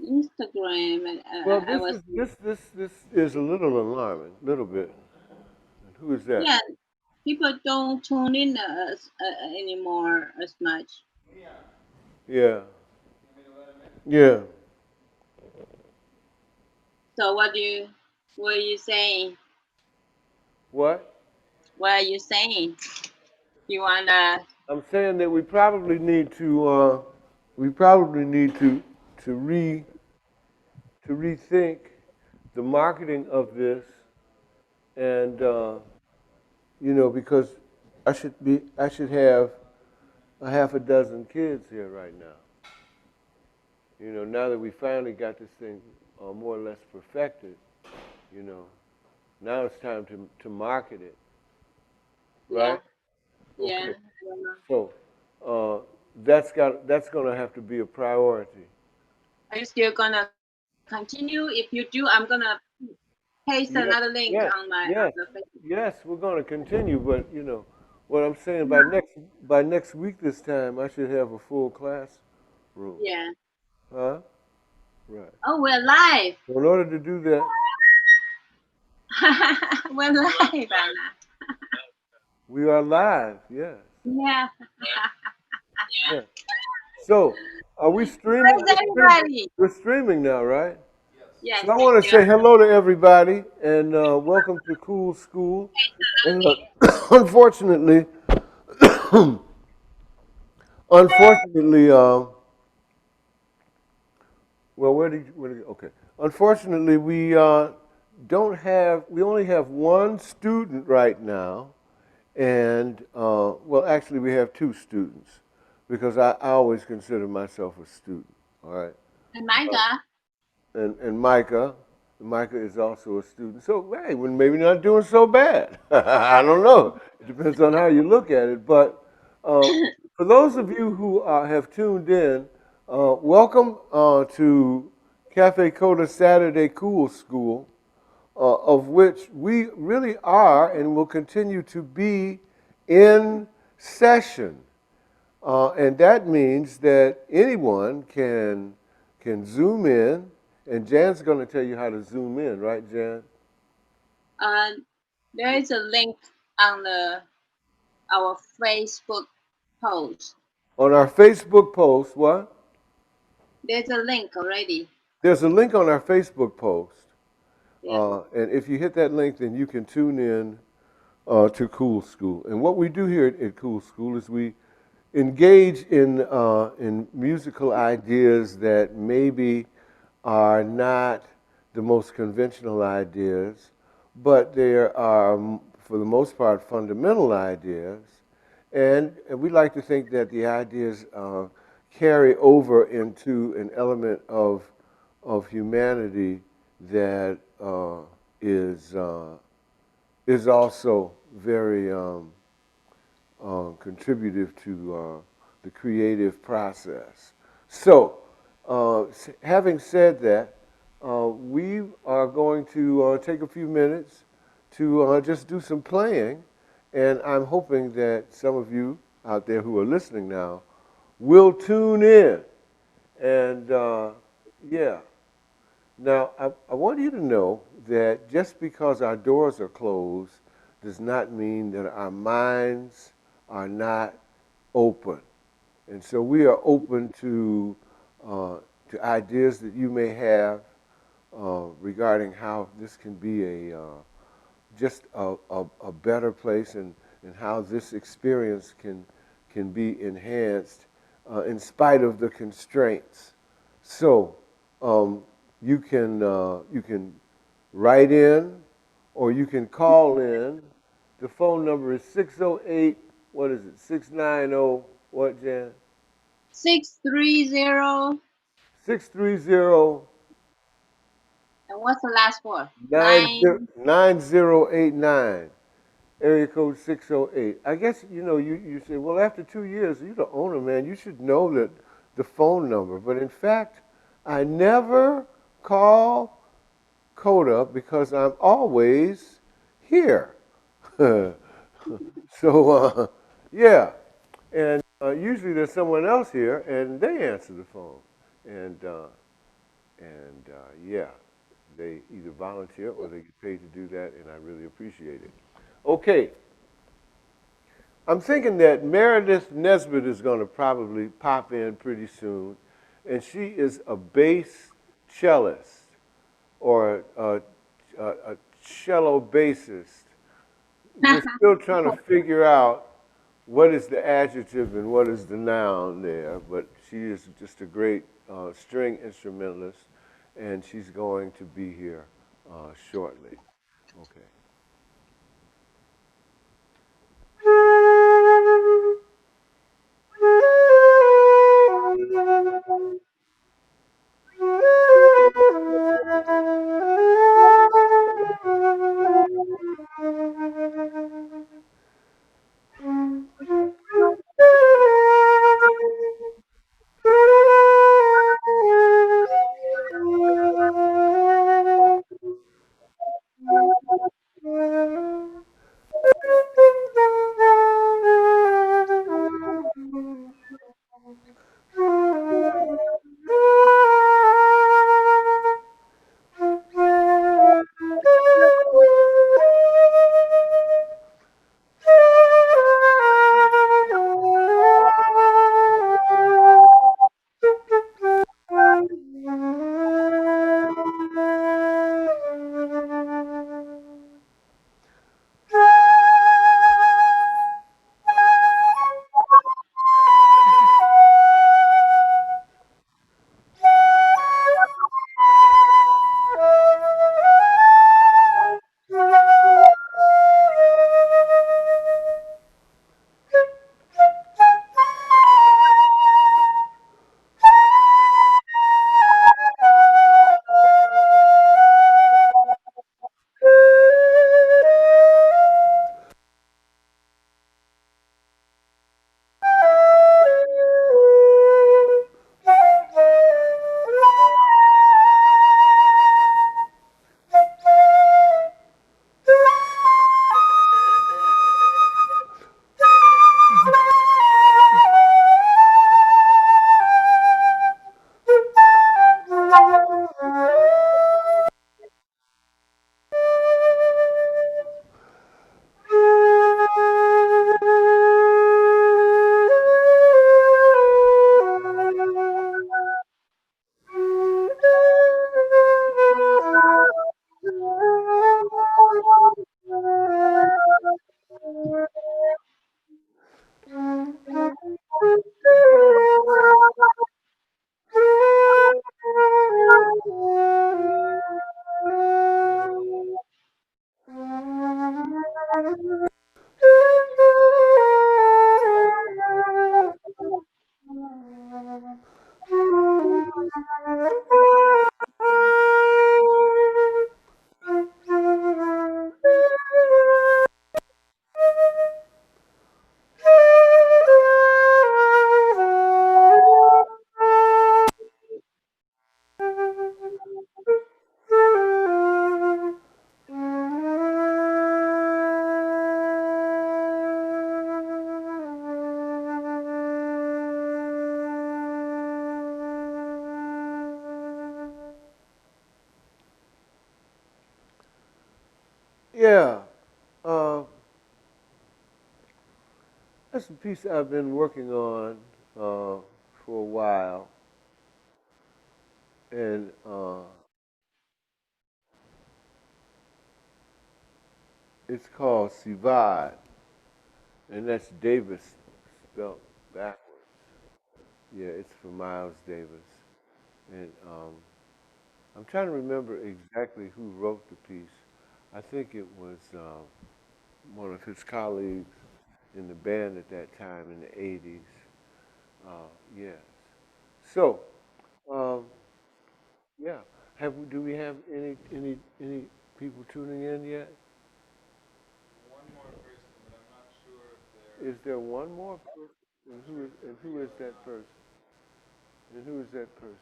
Instagram, and Well, I was this is a little alarming, a little bit. And who is that? yeah. People don't tune in anymore as much. Yeah, yeah. So what are you saying? What? What are you saying? You wanna? I'm saying that we probably need to re to rethink the marketing of this, and because I should have a half a dozen kids here right now. Now that we finally got this thing more or less perfected, you know, now it's time to market it, Yeah, right? yeah. Okay. I don't know. So uh, that's going to have to be a priority. Are you still gonna continue? If you do, I'm gonna paste another Yes, link on yes, my on the yes, Facebook. yes. We're going to continue, but what I'm saying by next week this time, I should have a full classroom, Yeah. huh? Right. Oh, we're live. So in order to do that, We're live, Anna. we are live. Yes. Yeah. Yeah. So, are we streaming? Where's everybody? We're streaming now, right? Yes, So I thank want to you. say hello to everybody and welcome to Cool School. And unfortunately, unfortunately, well, okay. Unfortunately, we only have one student right now. And, well, actually, we have two students because I always consider myself a student, all right? And Micah. And Micah is also a student. So, hey, we're maybe not doing so bad. I don't know. It depends on how you look at it. But uh, for those of you who have tuned in, welcome to Cafe Coda Saturday Cool School, of which we really are and will continue to be in session. And that means that anyone can zoom in, and Jan's going to tell you how to zoom in, right, Jan? Uh, there is a link on the our Facebook post. On our Facebook post, what? There's a link already. There's a link on our Facebook post, Yeah. and if you hit that link, then you can tune in to Cool School. And what we do here at Cool School is we engage in musical ideas that maybe are not the most conventional ideas, but they are, for the most part, fundamental ideas. And we like to think that the ideas carry over into an element of humanity that is also very contributive to the creative process. So, having said that, we are going to take a few minutes to just do some playing, and I'm hoping that some of you out there who are listening now will tune in. And yeah, now I want you to know that just because our doors are closed does not mean that our minds are not open. And so we are open to ideas that you may have regarding how this can be just a better place, and how this experience can be enhanced in spite of the constraints. So um, you can write in or you can call in. The phone number is 608, what is it, 690, what, Jan? 630. 630 And what's the last four? 9089, area code 608. I guess, you say, well, after 2 years, you're the owner, man. You should know that the phone number. But in fact, I never call Coda because I'm always here. So, yeah. And usually there's someone else here, and they answer the phone. And And yeah, they either volunteer or they get paid to do that, and I really appreciate it. Okay, I'm thinking that Meredith Nesbitt is going to probably pop in pretty soon, and she is a bass cellist or a cello bassist. We're still trying to figure out what is the adjective and what is the noun there, but she is just a great string instrumentalist, and she's going to be here shortly. Okay. Yeah, uh, that's a piece I've been working on for a while, and it's called Sivad, and that's Davis spelled backwards. Yeah, it's for Miles Davis, and I'm trying to remember exactly who wrote the piece. I think it was one of his colleagues in the band at that time in the '80s. Yes. So, um, yeah. Do we have any people tuning in yet? Is there one more person? And who is that person? And who is that person?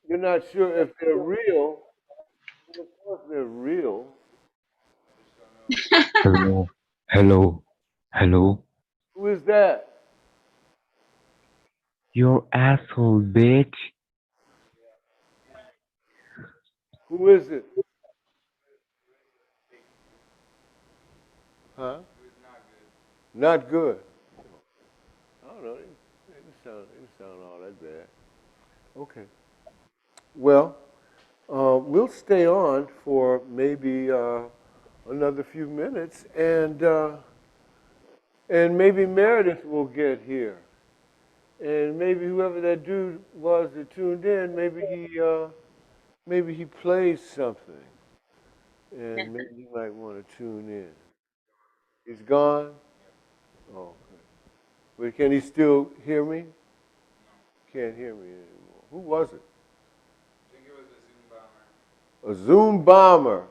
You're not sure if they're real. Well, of course they're real. Hello, hello, hello. Who is that? Your asshole, bitch. Who is it? Huh? Not good. I don't know. It didn't sound all that bad. Okay. Well, we'll stay on for maybe another few minutes, and maybe Meredith will get here, and maybe whoever that dude was that tuned in, maybe he plays something, and maybe he might want to tune in. He's gone. Oh, okay. But can he still hear me? Can't hear me anymore. Who was it? A Zoom bomber.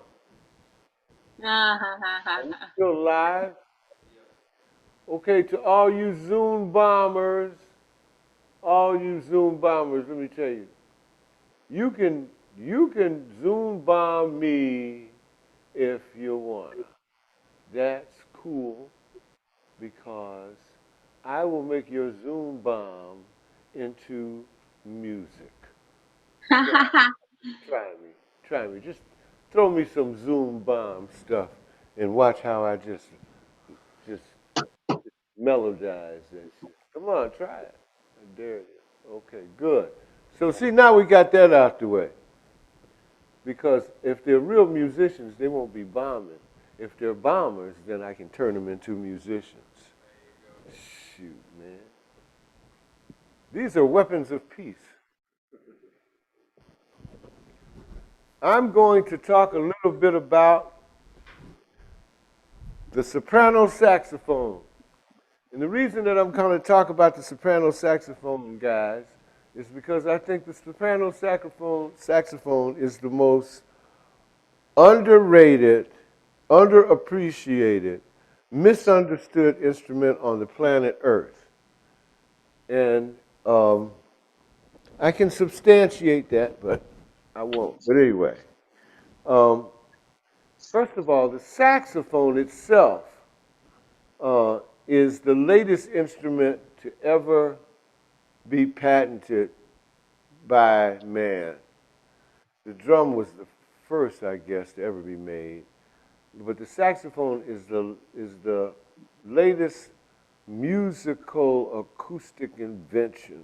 Are we still live? Okay, to all you Zoom bombers, let me tell you, you can you can Zoom bomb me if you wanna. That's cool because I will make your Zoom bomb into music. Try, try me, try me. Just throw me some Zoom bomb stuff and watch how I just melodize that shit. Come on, try it. I dare you. Okay, good. So see, now we got that out the way. Because if they're real musicians, they won't be bombing. If they're bombers, then I can turn them into musicians. Shoot, man. These are weapons of peace. I'm going to talk a little bit about the soprano saxophone. And the reason that I'm going to talk about the soprano saxophone, guys, is because I think the soprano saxophone is the most underrated, underappreciated, misunderstood instrument on the planet Earth. And I can substantiate that, but I won't. But anyway, um, first of all, the saxophone itself is the latest instrument to ever be patented by man. The drum was the first, I guess, to ever be made. But the saxophone is the latest musical acoustic invention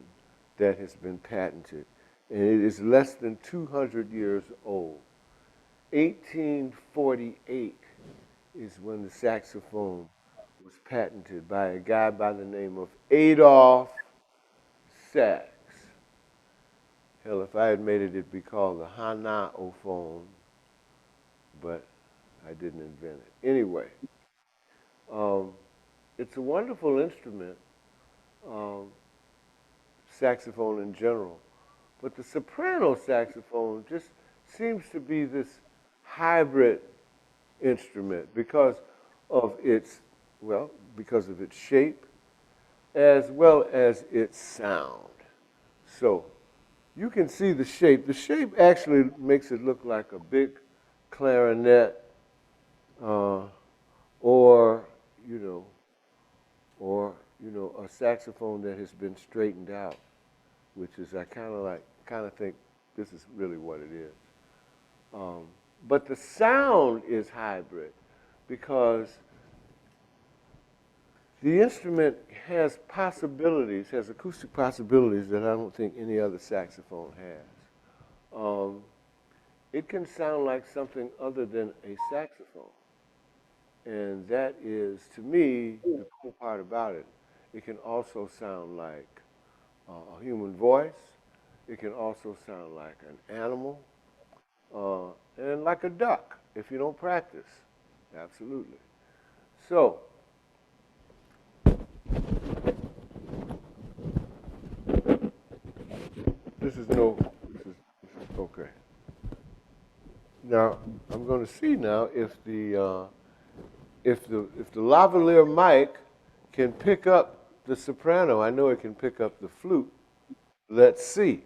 that has been patented, and it is less than 200 years old. 1848 is when the saxophone was patented by a guy by the name of Adolph Sax. Hell, if I had made it, it'd be called the Hanaophone, but I didn't invent it. Anyway, um, it's a wonderful instrument, um, saxophone in general. But the soprano saxophone just seems to be this hybrid instrument of its, because of its shape as well as its sound. So you can see the shape. The shape actually makes it look like a big clarinet, uh, or you know, a saxophone that has been straightened out, which is I kind of think this is really what it is. Um, but the sound is hybrid because the instrument has possibilities, has acoustic possibilities that I don't think any other saxophone has. It can sound like something other than a saxophone. And that is, to me, the cool part about it. It can also sound like a human voice. It can also sound like an animal, and like a duck if you don't practice. Absolutely. So, this is no, this is okay. Now, I'm going to see now if the lavalier mic can pick up the soprano. I know it can pick up the flute. Let's see.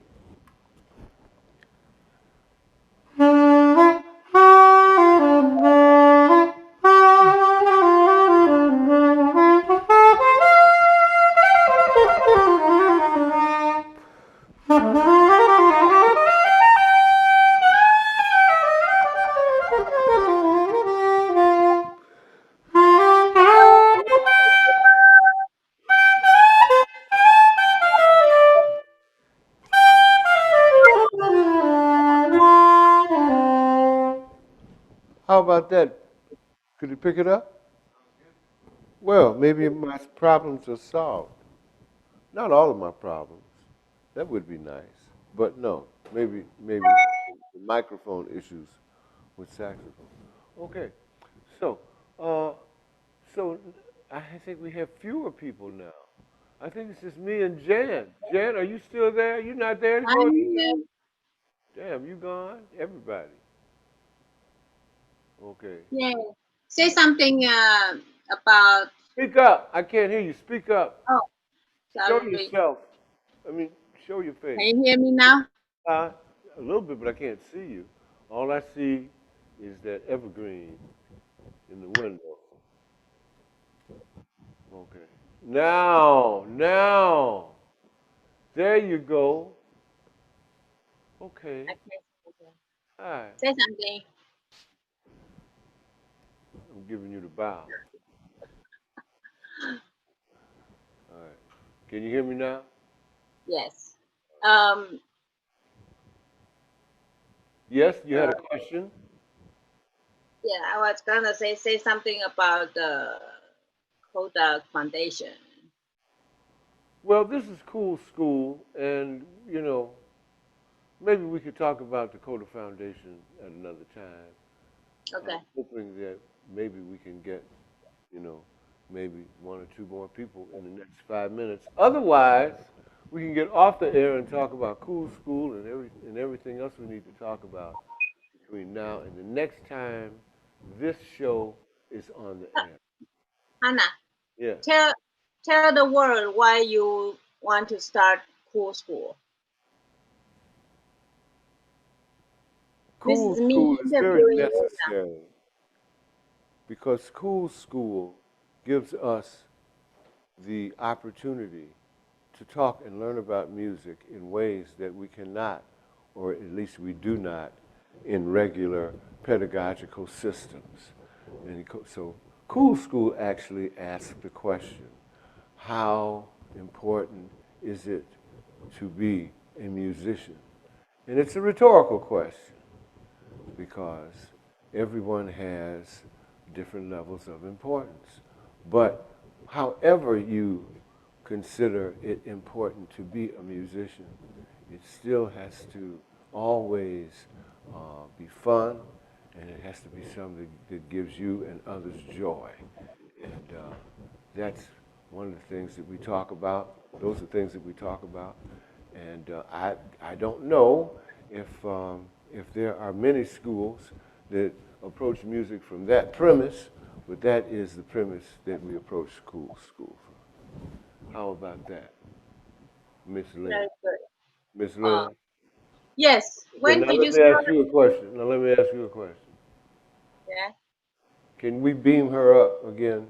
how about that? Could you pick it up? Well, maybe my problems are solved. Not all of my problems. That would be nice. But no, maybe the microphone issues with saxophone. Okay. So, uh, so I think we have fewer people now. I think it's just me and Jan. Jan, are you still there? You not there I'm anymore? here. Damn, you gone? Everybody. Okay. Yeah. Say something about. Speak up. I can't hear you. Speak up. Oh, Show sorry. yourself. I mean, show your Can face. you hear me now? Uh, a little bit, but I can't see you. All I see is that evergreen in the window. Okay. Now. There you go. Okay. Okay. Hi. Say something. I'm giving you the bow. All right. Can you hear me now? Yes. Um. Yes, you had a Uh, question? yeah, I was gonna say something about the Kodak Foundation. Well, this is cool school, and maybe we could talk about the Dakota Foundation at another time. I'm Okay. hoping that maybe we can get, you know, maybe one or two more people in the next 5 minutes. Otherwise, we can get off the air and talk about cool school and everything else we need to talk about between now and the next time this show is on the air. Hannah, Yeah. tell tell the world why you want to start Cool School. This Cool is me school is very interviewing you now. necessary because cool school gives us the opportunity to talk and learn about music in ways that we cannot, or at least we do not, in regular pedagogical systems. And so, Cool School actually asked the question, how important is it to be a musician? And it's a rhetorical question because everyone has different levels of importance. But however you consider it important to be a musician, it still has to always be fun, and it has to be something that gives you and others joy. And that's one of the things that we talk about. Those are things that we talk about. And I don't know if there are many schools that approach music from that premise, but that is the premise that we approach school from. How about that, Miss Lynn? Very good. Miss Uh, Lynn? yes. Okay, When now did let you me ask start? you a question. Now let me ask you a question. Yeah. Can we beam her up again?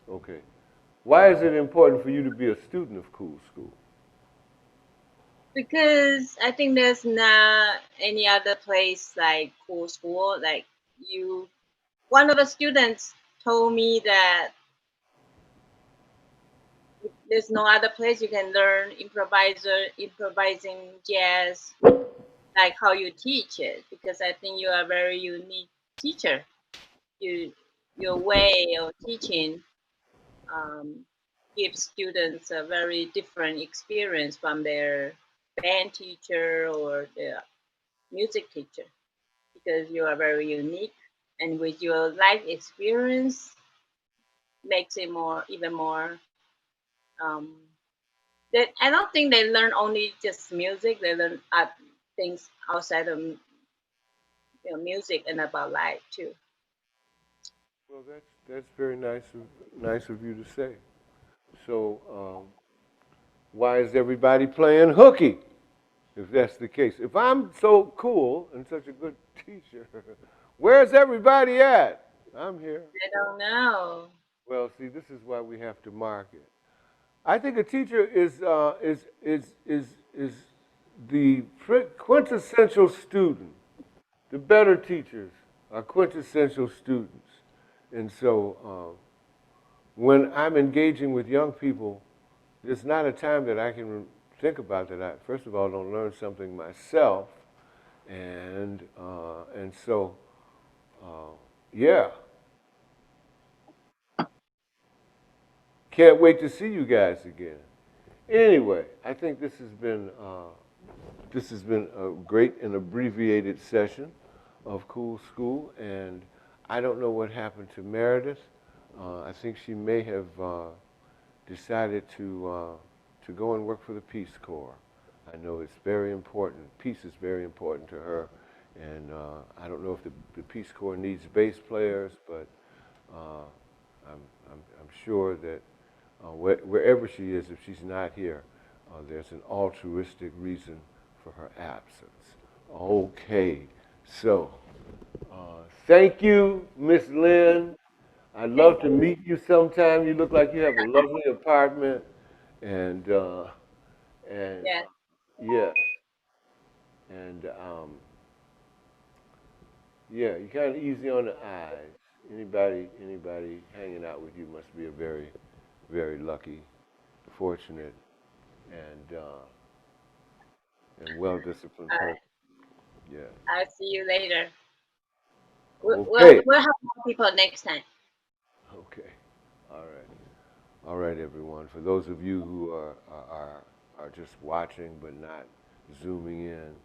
Okay. Why is it important for you to be a student of Cool School? Because I think there's not any other place like Cool School. Like you, one of the students told me that there's no other place you can learn improvising jazz like how you teach it. Because I think you are a very unique teacher. You your way of teaching um, gives students a very different experience from their band teacher or their music teacher because you are very unique and with your life experience makes it more even more um, that I don't think they learn only just music. They learn things outside of music and about life too. Well, that's very nice of you to say. So, why is everybody playing hooky? If that's the case, if I'm so cool and such a good teacher, where's everybody at? I'm here. I don't know. Well, see, this is why we have to market. I think a teacher is the quintessential student. The better teachers are quintessential students, and so when I'm engaging with young people, there's not a time that I can think about that I, first of all, don't learn something myself, and so Yeah, can't wait to see you guys again. Anyway, I think this has been a great and abbreviated session of Cool School, and I don't know what happened to Meredith. I think she may have decided to go and work for the Peace Corps. I know it's very important. Peace is very important to her, and I don't know if the Peace Corps needs bass players, but uh, I'm sure that wherever she is, if she's not here, there's an altruistic reason for her absence. Okay, so thank you, Miss Lynn. I'd Thank love to you. meet you sometime. You look like you have a lovely apartment, and and Yes, yeah, and yeah, you're kind of easy on the eyes. Anybody hanging out with you must be a very lucky, fortunate, and well-disciplined all person. right. Yeah. I'll see you later. Okay. We'll have more people next time. Okay. All right. All right, everyone. For those of you who are just watching but not zooming in,